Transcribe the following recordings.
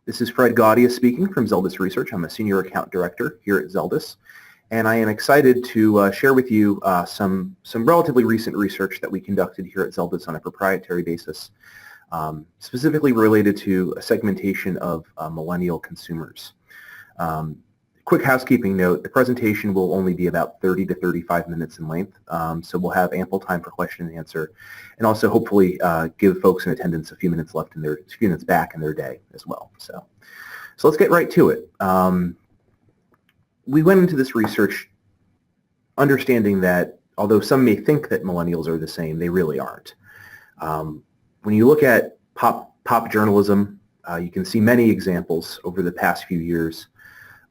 This is Fred Gaudia speaking from Zeldis Research. I'm a Senior Account Director here at Zeldis, and I am excited to share with you some relatively recent research that we conducted here at Zeldis on a proprietary basis, specifically related to a segmentation of millennial consumers. Quick housekeeping note, the presentation will only be about 30 to 35 minutes in length, so we'll have ample time for question and answer, and also hopefully give folks in attendance a few minutes back in their day as well. So let's get right to it. We went into this research understanding that although some may think that millennials are the same, they really aren't. When you look at pop journalism, you can see many examples over the past few years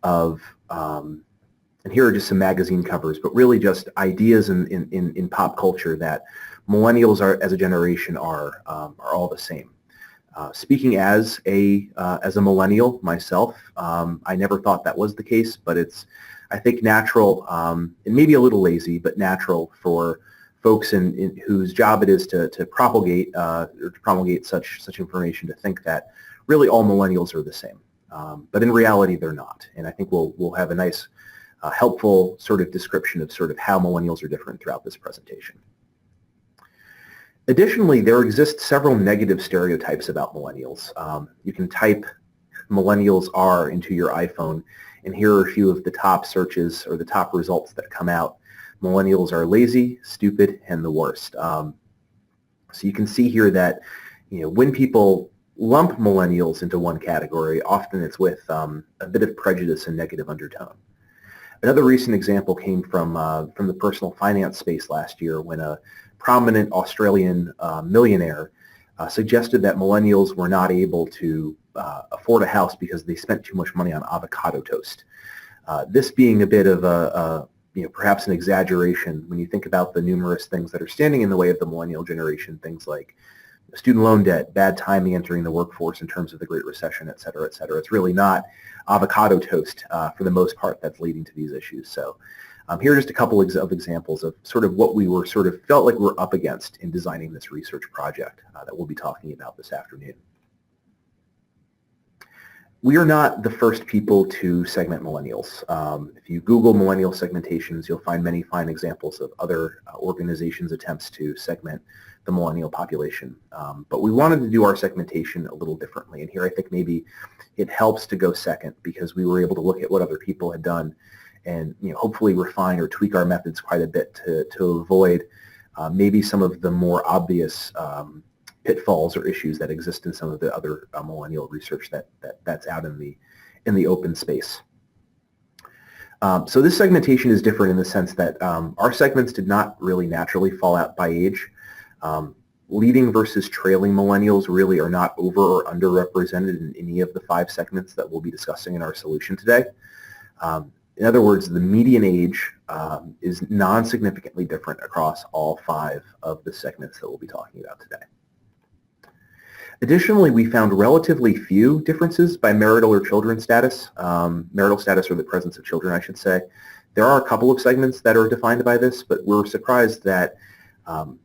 of, and here are just some magazine covers, but really just ideas in pop culture that millennials are, as a generation, are all the same. Speaking as a millennial myself, I never thought that was the case, but it's, I think, natural and maybe a little lazy, but natural for folks in whose job it is to propagate such information to think that really all millennials are the same. But in reality, they're not. And I think we'll have a nice, helpful sort of description of sort of how millennials are different throughout this presentation. Additionally, there exist several negative stereotypes about millennials. You can type millennials are into your iPhone, and here are a few of the top searches or the top results that come out. Millennials are lazy, stupid, and the worst. So you can see here that, when people lump millennials into one category, often it's with a bit of prejudice and negative undertone. Another recent example came from the personal finance space last year when a prominent Australian millionaire suggested that millennials were not able to afford a house because they spent too much money on avocado toast. This being a bit of perhaps an exaggeration when you think about the numerous things that are standing in the way of the millennial generation, things like student loan debt, bad timing entering the workforce in terms of the Great Recession, et cetera, et cetera. It's really not avocado toast for the most part that's leading to these issues. So here are just a couple of examples of sort of what we were felt like we're up against in designing this research project that we'll be talking about this afternoon. We are not the first people to segment millennials. If you Google millennial segmentations, you'll find many fine examples of other organizations' attempts to segment the millennial population. But we wanted to do our segmentation a little differently. And here I think maybe it helps to go second because we were able to look at what other people had done and hopefully refine or tweak our methods quite a bit to avoid maybe some of the more obvious pitfalls or issues that exist in some of the other millennial research that's out in the open space. So this segmentation is different in the sense that our segments did not really naturally fall out by age. Leading versus trailing millennials really are not over or underrepresented in any of the 5 segments that we'll be discussing in our solution today. In other words, the median age is non-significantly different across all 5 of the segments that we'll be talking about today. Additionally, we found relatively few differences by marital or children status, marital status or the presence of children, I should say. There are a couple of segments that are defined by this, but we're surprised that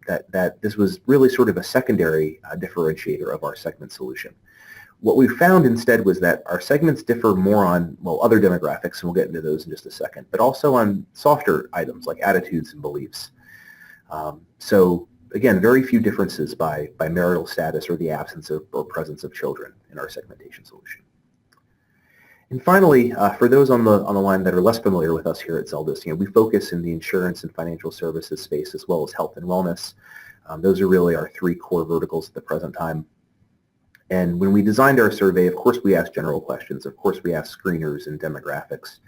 that this was really sort of a secondary differentiator of our segment solution. What we found instead was that our segments differ more on, well, other demographics, and we'll get into those in just a second, but also on softer items like attitudes and beliefs. So again, very few differences by marital status or the absence of or presence of children in our segmentation solution. And finally, for those on the line that are less familiar with us here at Zeldis, we focus in the insurance and financial services space as well as health and wellness. Those are really our 3 core verticals at the present time. And when we designed our survey, of course, we asked general questions. Of course, we asked screeners and demographics.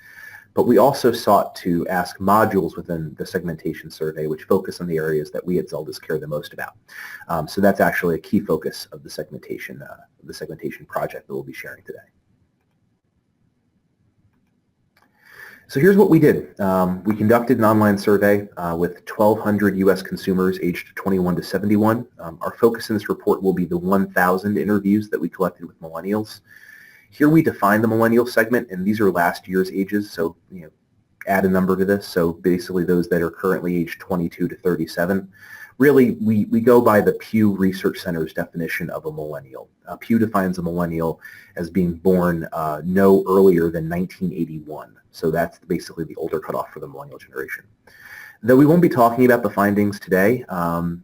But we also sought to ask modules within the segmentation survey which focus on the areas that we at Zeldis care the most about. So that's actually a key focus of the segmentation project that we'll be sharing today. So here's what we did. We conducted an online survey with 1,200 U.S. consumers aged 21 to 71. Our focus in this report will be the 1,000 interviews that we collected with millennials. Here we define the millennial segment, and these are last year's ages, so add a number to this. So basically those that are currently aged 22 to 37. really, we go by the Pew Research Center's definition of a millennial. Pew defines a millennial as being born no earlier than 1981. So that's basically the older cutoff for the millennial generation. Though we won't be talking about the findings today,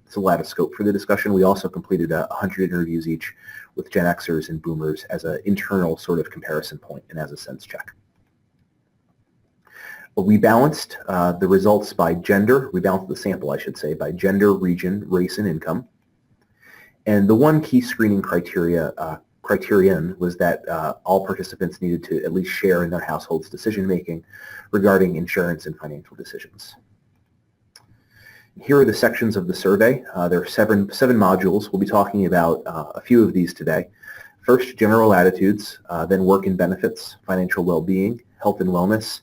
it's a lot of scope for the discussion. We also completed 100 interviews each with Gen Xers and Boomers as an internal sort of comparison point and as a sense check. We balanced the results by gender. We balanced the sample, I should say, by gender, region, race, and income. And the one key screening criterion was that all participants needed to at least share in their household's decision-making regarding insurance and financial decisions. Here are the sections of the survey. There are seven modules. We'll be talking about a few of these today. First, general attitudes, then work and benefits, financial well-being, health and wellness,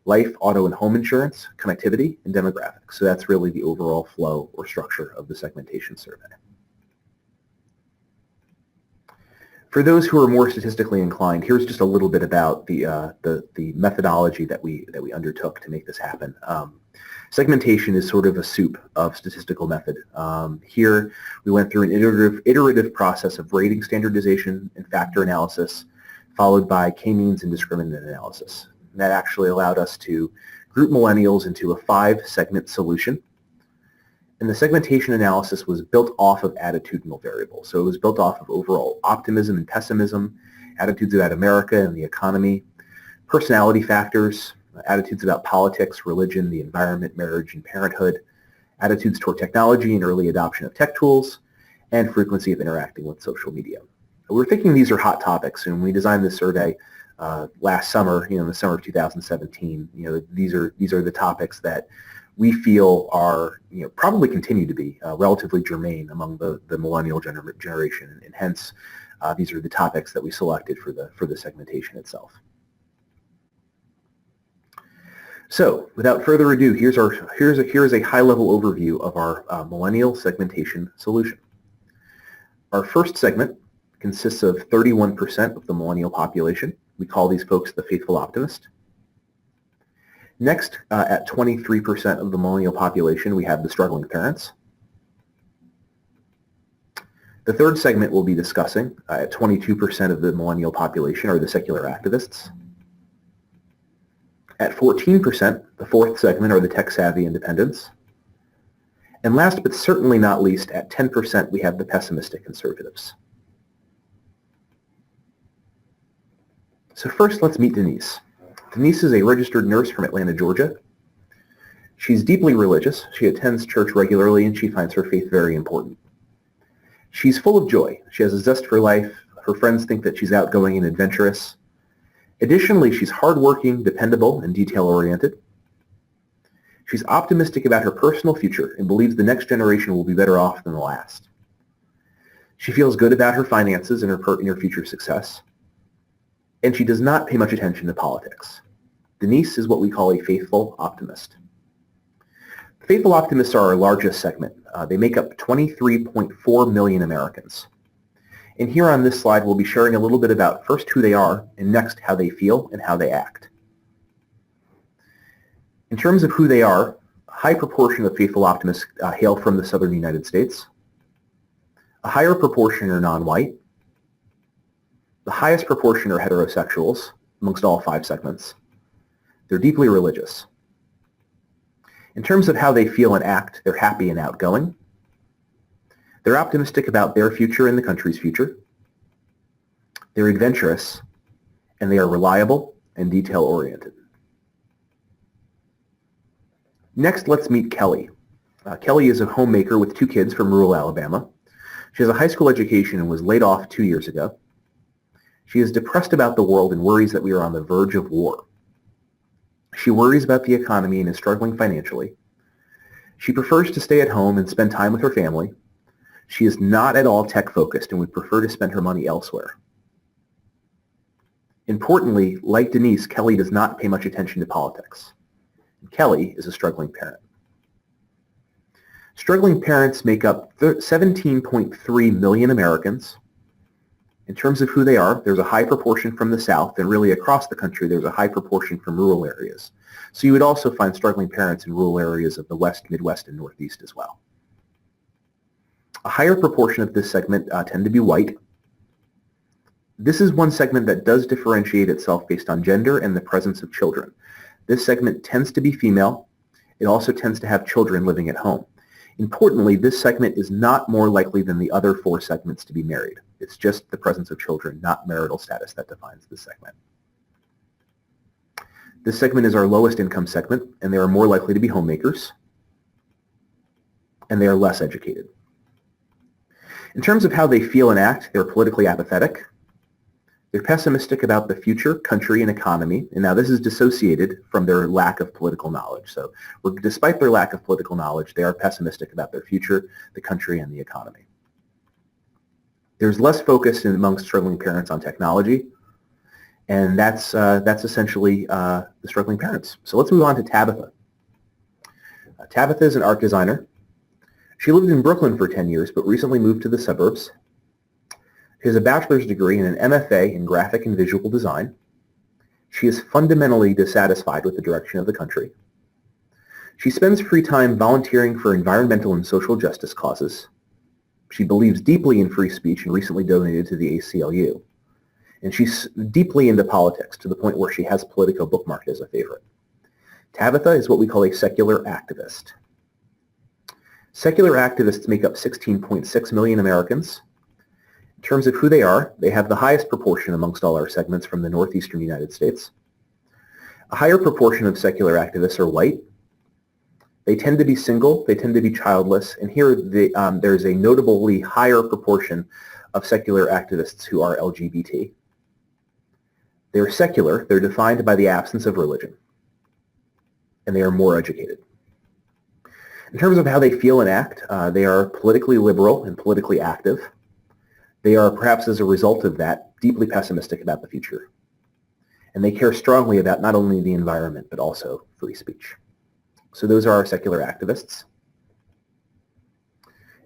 life, auto and home insurance, connectivity, and demographics. So that's really the overall flow or structure of the segmentation survey. For those who are more statistically inclined, here's just a little bit about the methodology that we undertook to make this happen. Segmentation is sort of a soup of statistical method. Here we went through an iterative process of rating standardization and factor analysis, followed by k-means and discriminant analysis. And that actually allowed us to group millennials into a 5-segment solution. And the segmentation analysis was built off of attitudinal variables. So it was built off of overall optimism and pessimism, attitudes about America and the economy, personality factors, attitudes about politics, religion, the environment, marriage, and parenthood, attitudes toward technology and early adoption of tech tools, and frequency of interacting with social media. We're thinking these are hot topics, and when we designed this survey last summer, in the summer of 2017, these are the topics that we feel are, probably continue to be relatively germane among the millennial generation, and hence these are the topics that we selected for the segmentation itself. So, without further ado, here's a high-level overview of our millennial segmentation solution. Our first segment consists of 31% of the millennial population. We call these folks the faithful optimist. Next, at 23% of the millennial population, we have the struggling parents. The third segment we'll be discussing, at 22% of the millennial population, are the secular activists. At 14%, the fourth segment are the tech-savvy independents. And last but certainly not least, at 10%, we have the pessimistic conservatives. So first, let's meet Denise. Denise is a registered nurse from Atlanta, Georgia. She's deeply religious. She attends church regularly, and she finds her faith very important. She's full of joy. She has a zest for life. Her friends think that she's outgoing and adventurous. Additionally, she's hardworking, dependable, and detail-oriented. She's optimistic about her personal future and believes the next generation will be better off than the last. She feels good about her finances and her future success. And she does not pay much attention to politics. Denise is what we call a faithful optimist. Faithful optimists are our largest segment. They make up 23.4 million Americans. And here on this slide, we'll be sharing a little bit about first who they are, and next how they feel and how they act. In terms of who they are, a high proportion of faithful optimists hail from the southern United States. A higher proportion are non-white. The highest proportion are heterosexuals amongst all 5 segments. They're deeply religious. In terms of how they feel and act, they're happy and outgoing. They're optimistic about their future and the country's future. They're adventurous, and they are reliable and detail-oriented. Next, let's meet Kelly. Kelly is a homemaker with 2 kids from rural Alabama. She has a high school education and was laid off 2 years ago. She is depressed about the world and worries that we are on the verge of war. She worries about the economy and is struggling financially. She prefers to stay at home and spend time with her family. She is not at all tech-focused and would prefer to spend her money elsewhere. Importantly, like Denise, Kelly does not pay much attention to politics. Kelly is a struggling parent. Struggling parents make up 17.3 million Americans. In terms of who they are, there's a high proportion from the South, and really across the country, there's a high proportion from rural areas. So you would also find struggling parents in rural areas of the West, Midwest, and Northeast as well. A higher proportion of this segment tend to be white. This is one segment that does differentiate itself based on gender and the presence of children. This segment tends to be female. It also tends to have children living at home. Importantly, this segment is not more likely than the other 4 segments to be married. It's just the presence of children, not marital status, that defines this segment. This segment is our lowest income segment, and they are more likely to be homemakers, and they are less educated. In terms of how they feel and act, they're politically apathetic. They're pessimistic about the future, country, and economy. And now this is dissociated from their lack of political knowledge. So despite their lack of political knowledge, they are pessimistic about their future, the country, and the economy. There's less focus amongst struggling parents on technology. And that's essentially the struggling parents. So let's move on to Tabitha. Tabitha is an art designer. She lived in Brooklyn for 10 years, but recently moved to the suburbs. She has a bachelor's degree and an MFA in graphic and visual design. She is fundamentally dissatisfied with the direction of the country. She spends free time volunteering for environmental and social justice causes. She believes deeply in free speech and recently donated to the ACLU. And she's deeply into politics to the point where she has Politico bookmarked as a favorite. Tabitha is what we call a secular activist. Secular activists make up 16.6 million Americans. In terms of who they are, they have the highest proportion amongst all our segments from the northeastern United States. A higher proportion of secular activists are white. They tend to be single, they tend to be childless, and here there's a notably higher proportion of secular activists who are LGBT. They're secular, they're defined by the absence of religion, and they are more educated. In terms of how they feel and act, they are politically liberal and politically active. They are, perhaps as a result of that, deeply pessimistic about the future. And they care strongly about not only the environment, but also free speech. So those are our secular activists.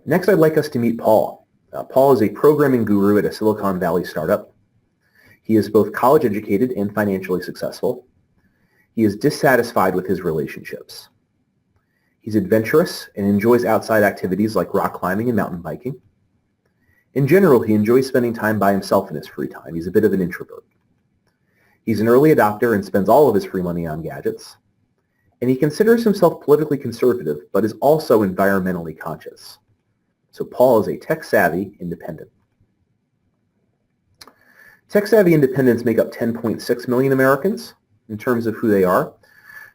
Next, I'd like us to meet Paul. Paul is a programming guru at a Silicon Valley startup. He is both college educated and financially successful. He is dissatisfied with his relationships. He's adventurous and enjoys outside activities like rock climbing and mountain biking. In general, he enjoys spending time by himself in his free time. He's a bit of an introvert. He's an early adopter and spends all of his free money on gadgets. And he considers himself politically conservative, but is also environmentally conscious. So Paul is a tech-savvy independent. Tech-savvy independents make up 10.6 million Americans in terms of who they are.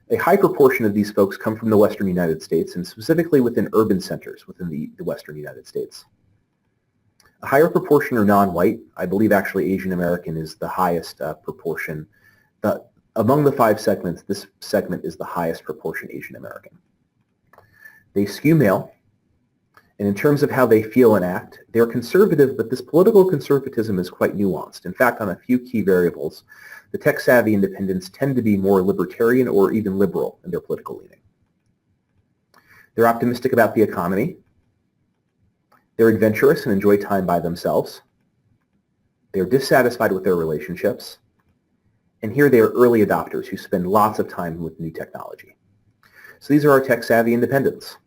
A high proportion of these folks come from the Western United States, and specifically within urban centers within the Western United States. A higher proportion are non-white. I believe actually Asian American is the highest proportion. Among the 5 segments, this segment is the highest proportion Asian American. They skew male, and in terms of how they feel and act, they're conservative, but this political conservatism is quite nuanced. In fact, on a few key variables, the tech-savvy independents tend to be more libertarian or even liberal in their political leaning. They're optimistic about the economy. They're adventurous and enjoy time by themselves. They're dissatisfied with their relationships. And here they are early adopters who spend lots of time with new technology. So these are our tech-savvy independents.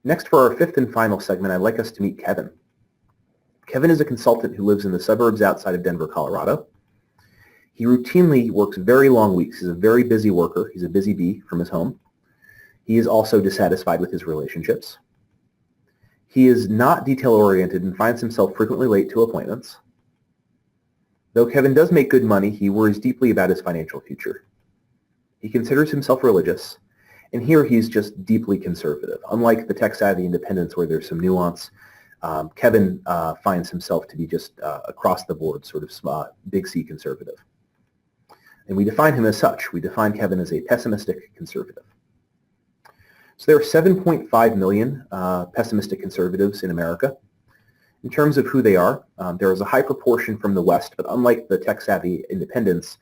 Next, for our 5th and final segment, I'd like us to meet Kevin. Kevin is a consultant who lives in the suburbs outside of Denver, Colorado. He routinely works very long weeks. He's a very busy worker. He's a busy bee from his home. He is also dissatisfied with his relationships. He is not detail-oriented and finds himself frequently late to appointments. Though Kevin does make good money, he worries deeply about his financial future. He considers himself religious, and here he's just deeply conservative. Unlike the tech-savvy independents where there's some nuance, Kevin finds himself to be just across the board sort of big C conservative. And we define him as such. We define Kevin as a pessimistic conservative. So there are 7.5 million pessimistic conservatives in America. In terms of who they are, there is a high proportion from the West, but unlike the tech-savvy independents,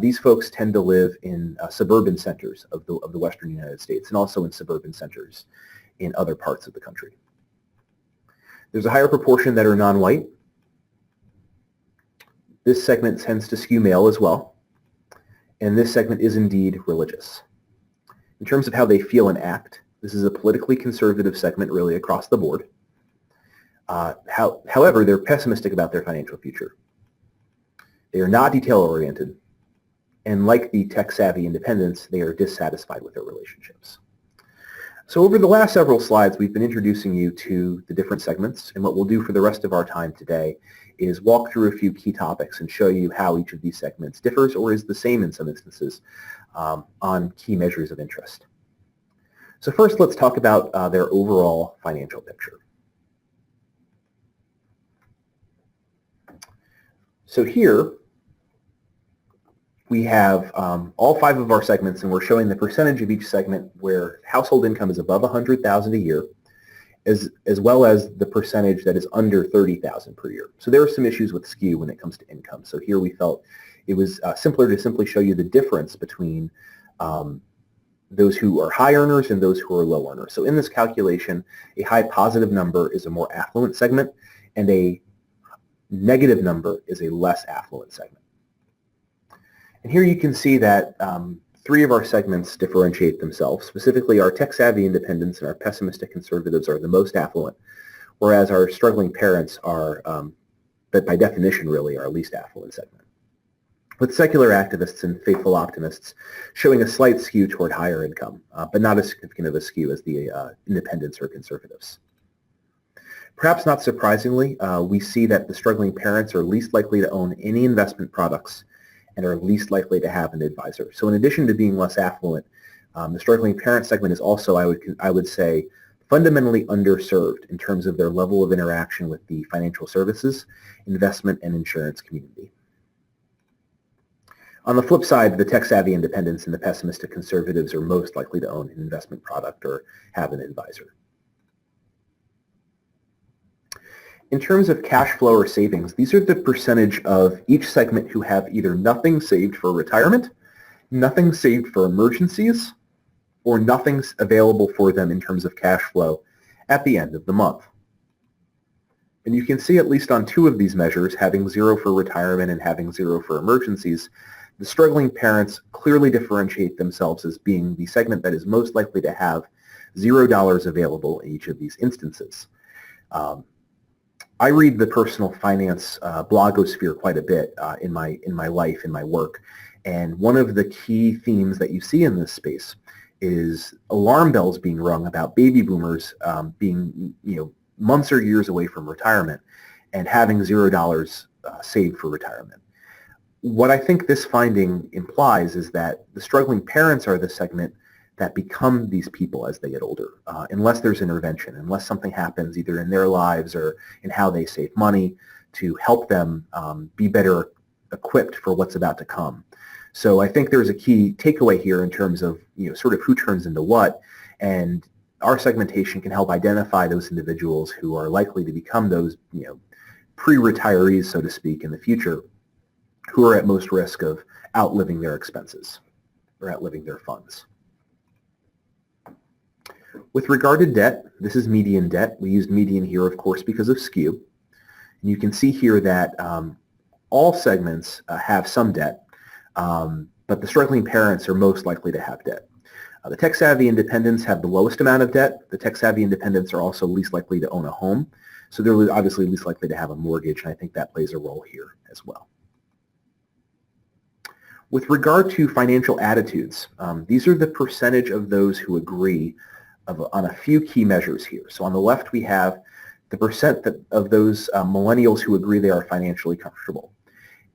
these folks tend to live in suburban centers of the Western United States and also in suburban centers in other parts of the country. There's a higher proportion that are non-white. This segment tends to skew male as well, and this segment is indeed religious. In terms of how they feel and act, This is a politically conservative segment really across the board. However, they're pessimistic about their financial future. They are not detail-oriented, and like the tech-savvy independents, they are dissatisfied with their relationships. So over the last several slides, we've been introducing you to the different segments, and what we'll do for the rest of our time today is walk through a few key topics and show you how each of these segments differs or is the same in some instances on key measures of interest. So first, let's talk about their overall financial picture. So here, we have all 5 of our segments, and we're showing the percentage of each segment where household income is above $100,000 a year, as well as the percentage that is under $30,000 per year. So there are some issues with skew when it comes to income. So here we felt it was simpler to simply show you the difference between those who are high earners and those who are low earners. So in this calculation, a high positive number is a more affluent segment, and a negative number is a less affluent segment. And here you can see that 3 of our segments differentiate themselves. Specifically, our tech-savvy independents and our pessimistic conservatives are the most affluent, whereas our struggling parents are, but by definition really, our least affluent segment. With secular activists and faithful optimists showing a slight skew toward higher income, but not as significant of a skew as the independents or conservatives. Perhaps not surprisingly, we see that the struggling parents are least likely to own any investment products and are least likely to have an advisor. So in addition to being less affluent, the struggling parent segment is also, I would say, fundamentally underserved in terms of their level of interaction with the financial services, investment, and insurance community. On the flip side, the tech-savvy independents and the pessimistic conservatives are most likely to own an investment product or have an advisor. In terms of cash flow or savings, these are the percentage of each segment who have either nothing saved for retirement, nothing saved for emergencies, or nothing's available for them in terms of cash flow at the end of the month. And you can see at least on 2 of these measures, having 0 for retirement and having 0 for emergencies, the struggling parents clearly differentiate themselves as being the segment that is most likely to have $0 available in each of these instances. I read the personal finance blogosphere quite a bit in my life, in my work, and one of the key themes that you see in this space is alarm bells being rung about baby boomers being months or years away from retirement and having $0 saved for retirement. What I think this finding implies is that the struggling parents are the segment that become these people as they get older, unless there's intervention, unless something happens either in their lives or in how they save money to help them be better equipped for what's about to come. So I think there's a key takeaway here in terms of sort of who turns into what, and our segmentation can help identify those individuals who are likely to become those pre-retirees, so to speak, in the future, who are at most risk of outliving their expenses or outliving their funds. With regard to debt, this is median debt. We used median here, of course, because of skew. And you can see here that all segments have some debt, but the struggling parents are most likely to have debt. The tech-savvy independents have the lowest amount of debt. The tech-savvy independents are also least likely to own a home. So they're obviously least likely to have a mortgage, and I think that plays a role here as well. With regard to financial attitudes, these are the percentage of those who agree on a few key measures here. So on the left we have the percent of those millennials who agree they are financially comfortable.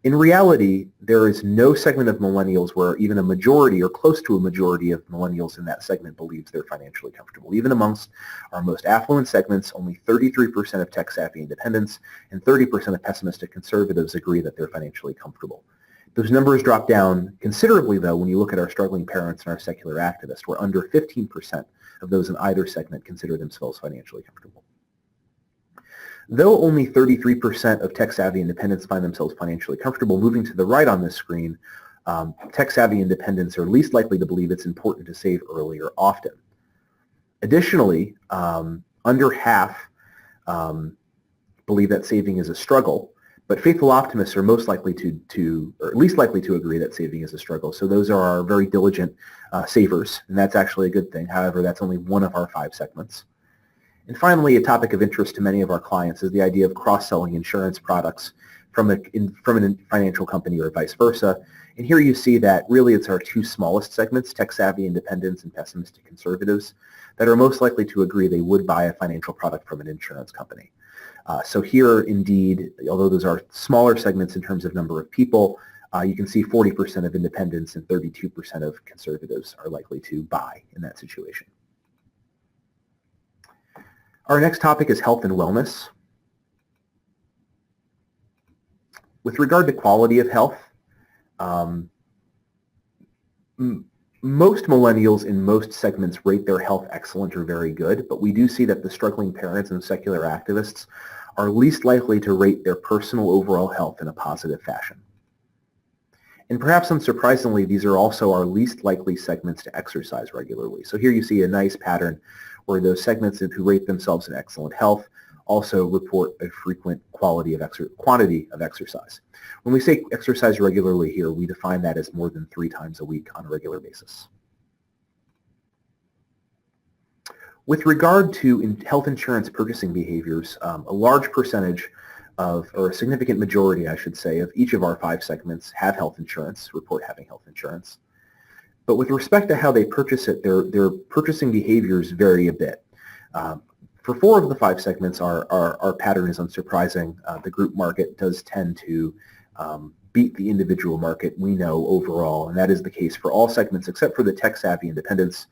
In reality, there is no segment of millennials where even a majority or close to a majority of millennials in that segment believes they're financially comfortable. Even amongst our most affluent segments, only 33% of tech-savvy independents and 30% of pessimistic conservatives agree that they're financially comfortable. Those numbers drop down considerably, though, when you look at our struggling parents and our secular activists, where under 15% of those in either segment consider themselves financially comfortable. Though only 33% of tech-savvy independents find themselves financially comfortable, moving to the right on this screen, tech-savvy independents are least likely to believe it's important to save early or often. Additionally, under half believe that saving is a struggle, But faithful optimists are most likely or at least likely to agree that saving is a struggle. So those are our very diligent savers, and that's actually a good thing. However, that's only one of our 5 segments. And finally, a topic of interest to many of our clients is the idea of cross-selling insurance products from a financial company or vice versa. And here you see that really it's our 2 smallest segments, tech-savvy independents and pessimistic conservatives, that are most likely to agree they would buy a financial product from an insurance company. So here, indeed, although those are smaller segments in terms of number of people, you can see 40% of independents and 32% of conservatives are likely to buy in that situation. Our next topic is health and wellness. With regard to quality of health, most millennials in most segments rate their health excellent or very good, but we do see that the struggling parents and secular activists are least likely to rate their personal overall health in a positive fashion. And perhaps unsurprisingly, these are also our least likely segments to exercise regularly. So here you see a nice pattern where those segments who rate themselves in excellent health also report a frequent quantity of exercise. When we say exercise regularly here, we define that as more than 3 times a week on a regular basis. With regard to health insurance purchasing behaviors, a large percentage or a significant majority, I should say, of each of our 5 segments have health insurance, report having health insurance. But with respect to how they purchase it, their purchasing behaviors vary a bit. For 4 of the 5 segments, our pattern is unsurprising. The group market does tend to beat the individual market, we know, overall, and that is the case for all segments except for the tech-savvy independents.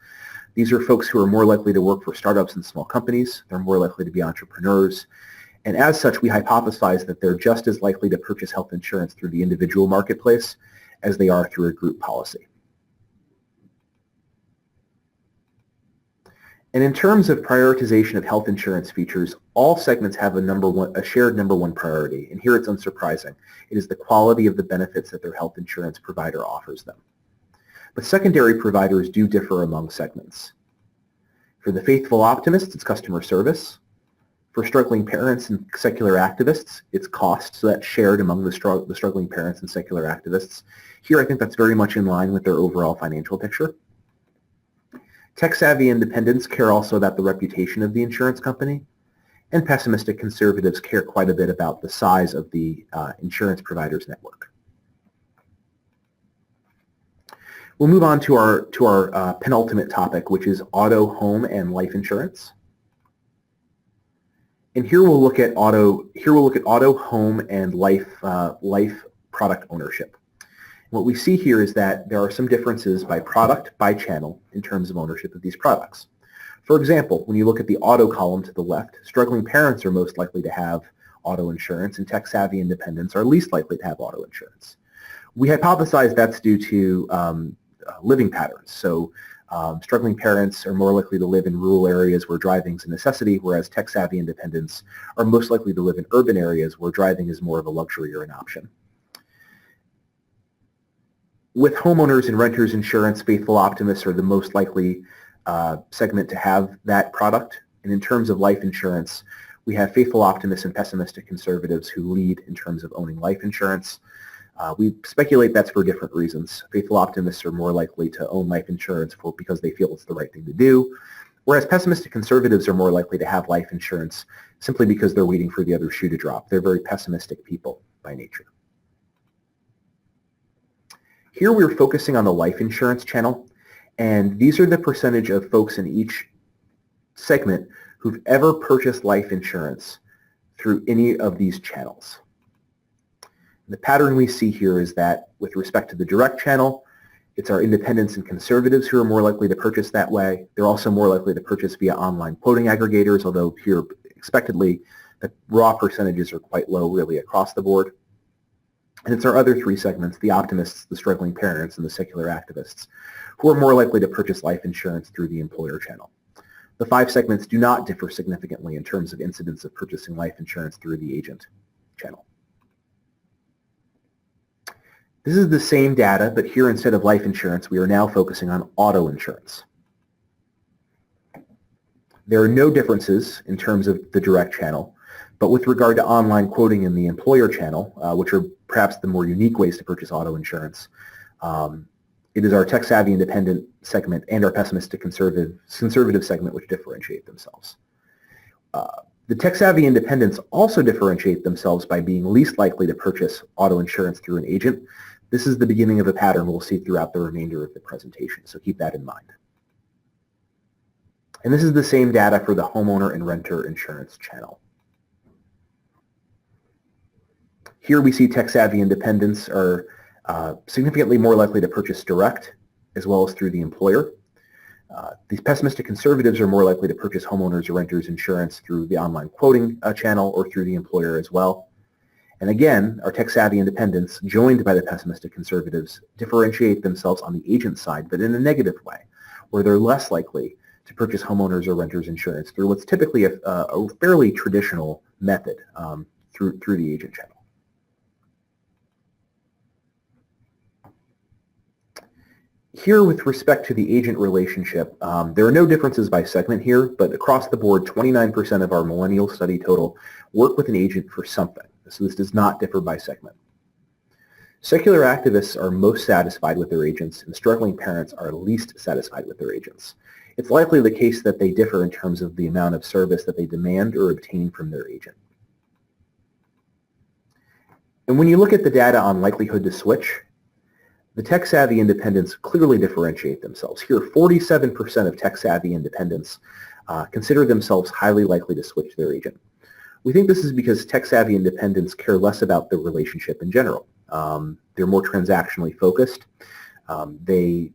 These are folks who are more likely to work for startups and small companies. They're more likely to be entrepreneurs. And as such, we hypothesize that they're just as likely to purchase health insurance through the individual marketplace as they are through a group policy. And in terms of prioritization of health insurance features, all segments have a shared number 1 priority. And here it's unsurprising. It is the quality of the benefits that their health insurance provider offers them. But secondary providers do differ among segments. For the faithful optimists, it's customer service. For struggling parents and secular activists, it's cost, so that's shared among the struggling parents and secular activists. Here, I think that's very much in line with their overall financial picture. Tech-savvy independents care also about the reputation of the insurance company, and pessimistic conservatives care quite a bit about the size of the insurance provider's network. We'll move on to our penultimate topic, which is auto, home, and life insurance. And here we'll look at auto, home, and life product ownership. What we see here is that there are some differences by product, by channel, in terms of ownership of these products. For example, when you look at the auto column to the left, struggling parents are most likely to have auto insurance, and tech-savvy independents are least likely to have auto insurance. We hypothesize that's due to living patterns. So struggling parents are more likely to live in rural areas where driving is a necessity, whereas tech-savvy independents are most likely to live in urban areas where driving is more of a luxury or an option. With homeowners and renters insurance, faithful optimists are the most likely segment to have that product. And in terms of life insurance, we have faithful optimists and pessimistic conservatives who lead in terms of owning life insurance. We speculate that's for different reasons. Faithful optimists are more likely to own life insurance because they feel it's the right thing to do, whereas pessimistic conservatives are more likely to have life insurance simply because they're waiting for the other shoe to drop. They're very pessimistic people by nature. Here we're focusing on the life insurance channel, and these are the percentage of folks in each segment who've ever purchased life insurance through any of these channels. The pattern we see here is that with respect to the direct channel, it's our independents and conservatives who are more likely to purchase that way. They're also more likely to purchase via online quoting aggregators, although here, expectedly, the raw percentages are quite low really across the board. And it's our other 3 segments, the optimists, the struggling parents, and the secular activists, who are more likely to purchase life insurance through the employer channel. The 5 segments do not differ significantly in terms of incidence of purchasing life insurance through the agent channel. This is the same data, but here instead of life insurance, we are now focusing on auto insurance. There are no differences in terms of the direct channel. But with regard to online quoting in the employer channel, which are perhaps the more unique ways to purchase auto insurance, it is our tech-savvy independent segment and our pessimistic conservative segment which differentiate themselves. The tech-savvy independents also differentiate themselves by being least likely to purchase auto insurance through an agent. This is the beginning of a pattern we'll see throughout the remainder of the presentation, so keep that in mind. And this is the same data for the homeowner and renter insurance channel. Here we see tech-savvy independents are significantly more likely to purchase direct as well as through the employer. These pessimistic conservatives are more likely to purchase homeowners or renters insurance through the online quoting channel or through the employer as well. And again, our tech-savvy independents, joined by the pessimistic conservatives, differentiate themselves on the agent side, but in a negative way, where they're less likely to purchase homeowners or renters insurance through what's typically a fairly traditional method through the agent channel. Here, with respect to the agent relationship, there are no differences by segment here, but across the board, 29% of our millennial study total work with an agent for something. So this does not differ by segment. Secular activists are most satisfied with their agents, and struggling parents are least satisfied with their agents. It's likely the case that they differ in terms of the amount of service that they demand or obtain from their agent. And when you look at the data on likelihood to switch, the tech-savvy independents clearly differentiate themselves. Here, 47% of tech-savvy independents consider themselves highly likely to switch their agent. We think this is because tech-savvy independents care less about the relationship in general. They're more transactionally focused. They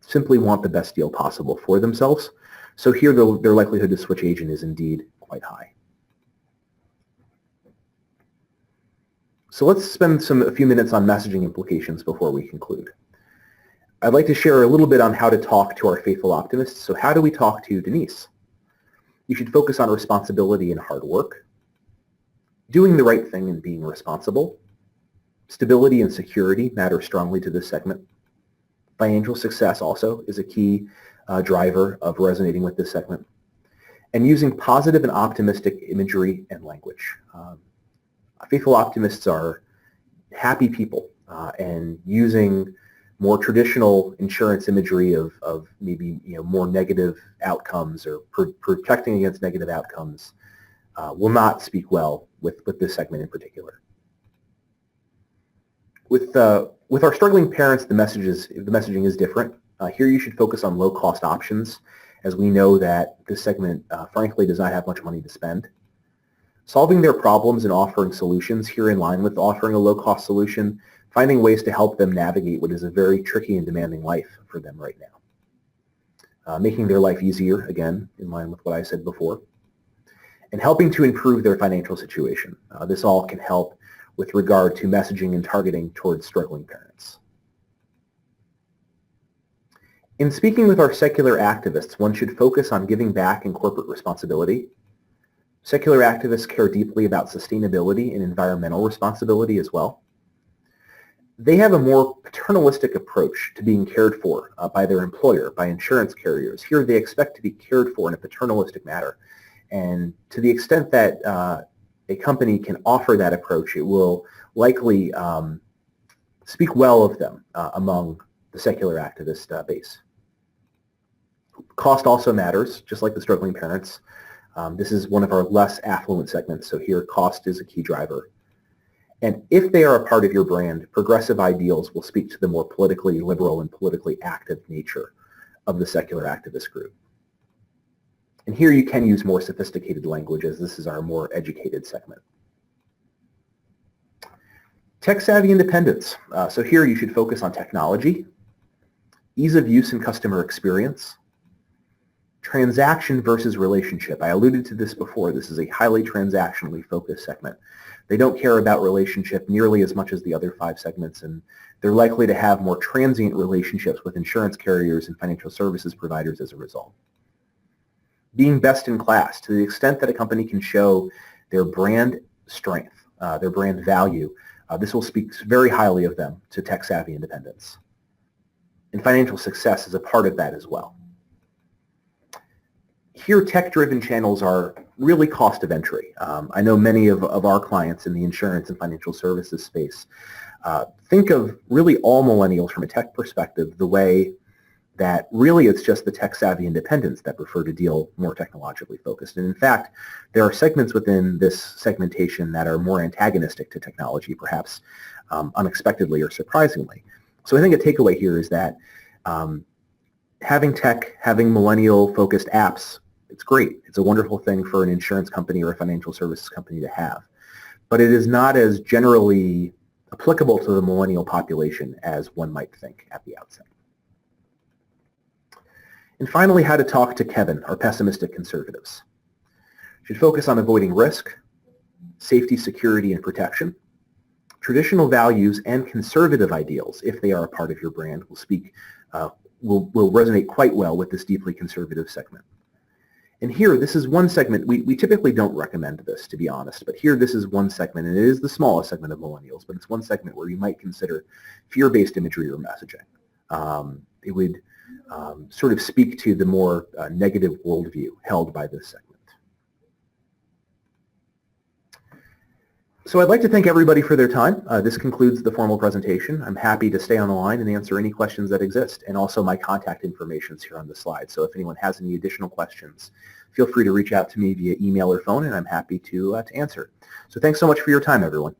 simply want the best deal possible for themselves. So here, their likelihood to switch agent is indeed quite high. So let's spend a few minutes on messaging implications before we conclude. I'd like to share a little bit on how to talk to our faithful optimists. So how do we talk to Denise? You should focus on responsibility and hard work, doing the right thing and being responsible. Stability and security matter strongly to this segment. Financial success also is a key driver of resonating with this segment. And using positive and optimistic imagery and language. Faithful optimists are happy people, and using more traditional insurance imagery of maybe more negative outcomes or protecting against negative outcomes will not speak well with this segment in particular. With our struggling parents, the messaging is different. Here you should focus on low-cost options, as we know that this segment, frankly, does not have much money to spend. Solving their problems and offering solutions here in line with offering a low-cost solution, finding ways to help them navigate what is a very tricky and demanding life for them right now. Making their life easier, again, in line with what I said before. And helping to improve their financial situation. This all can help with regard to messaging and targeting towards struggling parents. In speaking with our secular activists, one should focus on giving back and corporate responsibility. Secular activists care deeply about sustainability and environmental responsibility as well. They have a more paternalistic approach to being cared for by their employer, by insurance carriers. Here they expect to be cared for in a paternalistic manner. And to the extent that a company can offer that approach, it will likely speak well of them among the secular activist base. Cost also matters, just like the struggling parents. This is one of our less affluent segments, so here cost is a key driver. And if they are a part of your brand, progressive ideals will speak to the more politically liberal and politically active nature of the secular activist group. And here you can use more sophisticated language, as this is our more educated segment. Tech-savvy independence. So here you should focus on technology, ease of use and customer experience, transaction versus relationship. I alluded to this before. This is a highly transactionally focused segment. They don't care about relationship nearly as much as the other 5 segments, and they're likely to have more transient relationships with insurance carriers and financial services providers as a result. Being best in class, to the extent that a company can show their brand strength, their brand value, this will speak very highly of them to tech-savvy independents. And financial success is a part of that as well. Here, tech-driven channels are really cost of entry. I know many of our clients in the insurance and financial services space think of really all millennials from a tech perspective the way that really it's just the tech-savvy independents that prefer to deal more technologically focused. And in fact, there are segments within this segmentation that are more antagonistic to technology, perhaps unexpectedly or surprisingly. So I think a takeaway here is that having tech, having millennial-focused apps, it's great. It's a wonderful thing for an insurance company or a financial services company to have. But it is not as generally applicable to the millennial population as one might think at the outset. And finally, how to talk to Kevin, our pessimistic conservatives. Should focus on avoiding risk, safety, security, and protection. Traditional values and conservative ideals, if they are a part of your brand, will resonate quite well with this deeply conservative segment. And here, this is one segment, we typically don't recommend this, to be honest, but here this is one segment, and it is the smallest segment of millennials, but it's one segment where you might consider fear-based imagery or messaging. It would sort of speak to the more negative worldview held by this segment. So I'd like to thank everybody for their time. This concludes the formal presentation. I'm happy to stay on the line and answer any questions that exist, and also my contact information is here on the slide. So if anyone has any additional questions, feel free to reach out to me via email or phone, and I'm happy to answer. So thanks so much for your time, everyone.